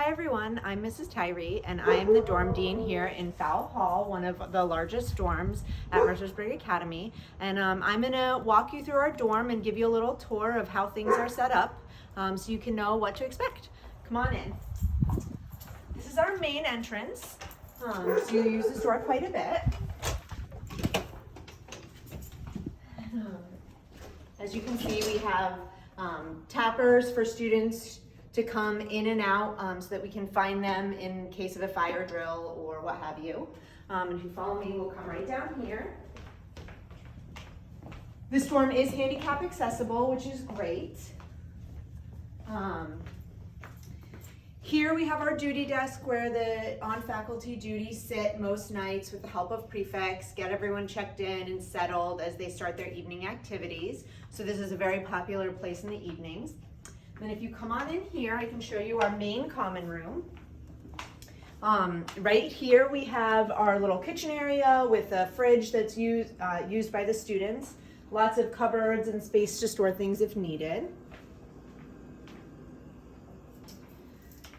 Hi everyone, I'm Mrs. Tyree and I am the dorm dean here in Fowle Hall, one of the largest dorms at Mercersburg Academy. And I'm gonna walk you through our dorm and give you a little tour of how things are set up so you can know what to expect. Come on in. This is our main entrance, so you'll use this door quite a bit. As you can see, we have tappers for students to come in and out so that we can find them in case of a fire drill or what have you. And if you follow me, we'll come right down here. This dorm is handicap accessible, which is great. Here we have our duty desk where the on-faculty duties sit most nights with the help of prefects, get everyone checked in and settled as they start their evening activities. So this is a very popular place in the evenings. Then if you come on in here, I can show you our main common room. Right here we have our little kitchen area with a fridge that's used by the students. Lots of cupboards and space to store things if needed.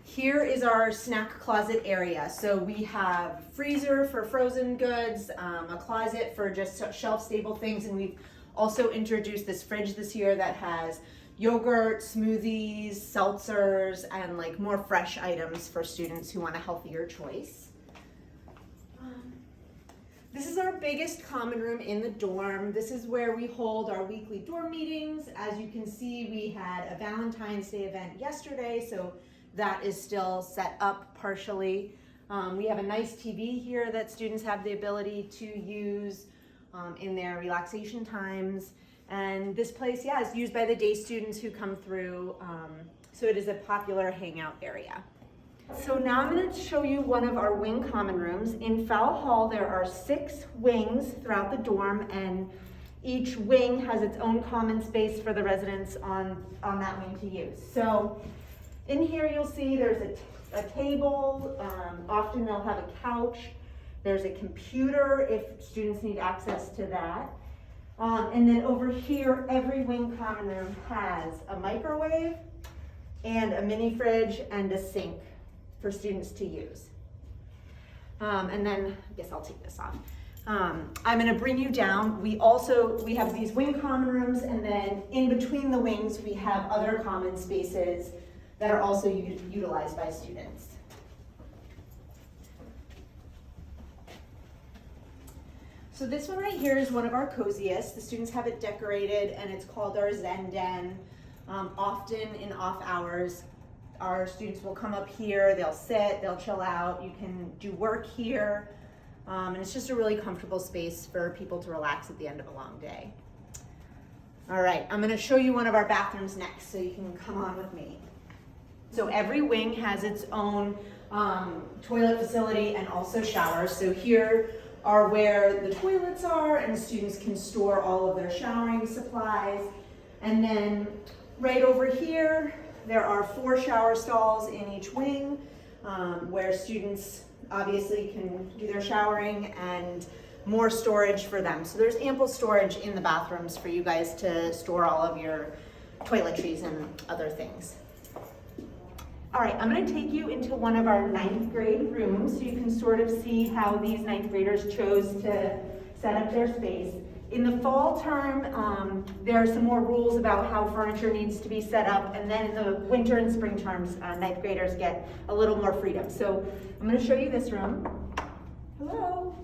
Here is our snack closet area. So we have freezer for frozen goods, a closet for just shelf-stable things, and we've also introduced this fridge this year that has yogurt, smoothies, seltzers, and like more fresh items for students who want a healthier choice. This is our biggest common room in the dorm. This is where we hold our weekly dorm meetings. As you can see, we had a Valentine's Day event yesterday, so that is still set up partially. We have a nice TV here that students have the ability to use in their relaxation times. And this place, is used by the day students who come through, so it is a popular hangout area. So now I'm going to show you one of our wing common rooms. In Fowle Hall, there are 6 wings throughout the dorm, and each wing has its own common space for the residents on that wing to use. So in here you'll see there's a table, often they'll have a couch, there's a computer if students need access to that. And then over here, every wing common room has a microwave and a mini fridge and a sink for students to use. And then, I guess I'll take this off. I'm gonna bring you down. We have these wing common rooms, and then in between the wings, we have other common spaces that are also utilized by students. So this one right here is one of our coziest. The students have it decorated and it's called our Zen Den. Often in off hours, our students will come up here, they'll sit, they'll chill out. You can do work here. And it's just a really comfortable space for people to relax at the end of a long day. All right, I'm gonna show you one of our bathrooms next, so you can come on with me. So every wing has its own toilet facility and also showers. So here are where the toilets are, and students can store all of their showering supplies. And then right over here, there are 4 shower stalls in each wing where students obviously can do their showering, and more storage for them. So there's ample storage in the bathrooms for you guys to store all of your toiletries and other things. All right, I'm gonna take you into one of our 9th grade rooms so you can sort of see how these 9th graders chose to set up their space. In the fall term, there are some more rules about how furniture needs to be set up, and then in the winter and spring terms, 9th graders get a little more freedom. So I'm gonna show you this room. Hello.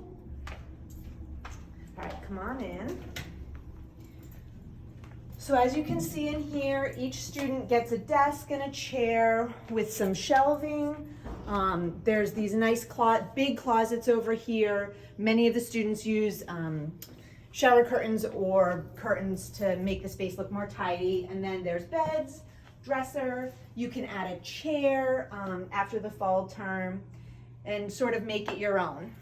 All right, come on in. So as you can see in here, each student gets a desk and a chair with some shelving. There's these nice big closets over here. Many of the students use shower curtains or curtains to make the space look more tidy. And then there's beds, dresser. You can add a chair after the fall term and sort of make it your own.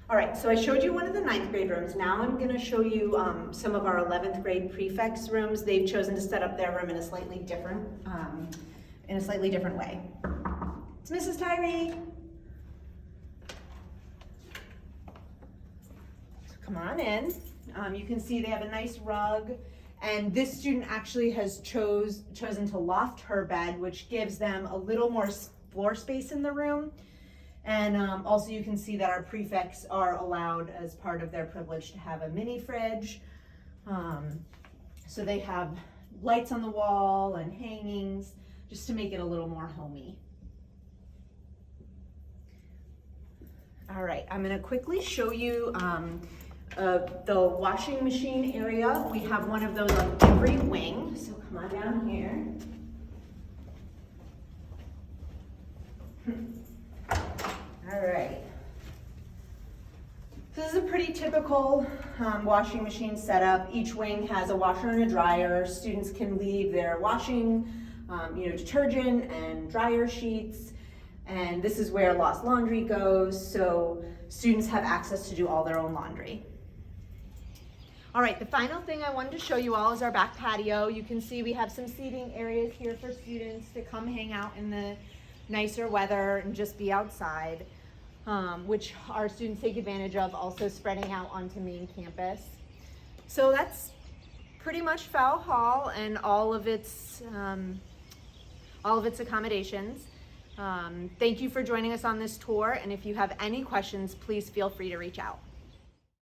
All right, so I showed you one of the 9th grade rooms. Now I'm gonna show you some of our 11th grade prefects rooms. They've chosen to set up their room in a slightly different way. It's Mrs. Tyree. So come on in. You can see they have a nice rug And this student actually has chosen to loft her bed, which gives them a little more floor space in the room. And also you can see that our prefects are allowed, as part of their privilege, to have a mini fridge. So they have lights on the wall and hangings, just to make it a little more homey. All right, I'm gonna quickly show you the washing machine area. We have one of those on every wing, so come on down here. All right. This is a pretty typical washing machine setup. Each wing has a washer and a dryer. Students can leave their washing, detergent and dryer sheets. And this is where lost laundry goes, so students have access to do all their own laundry. All right, the final thing I wanted to show you all is our back patio. You can see we have some seating areas here for students to come hang out in the nicer weather and just be outside, which our students take advantage of, also spreading out onto main campus. So that's pretty much Fowle Hall and all of its accommodations. Thank you for joining us on this tour, and if you have any questions, please feel free to reach out.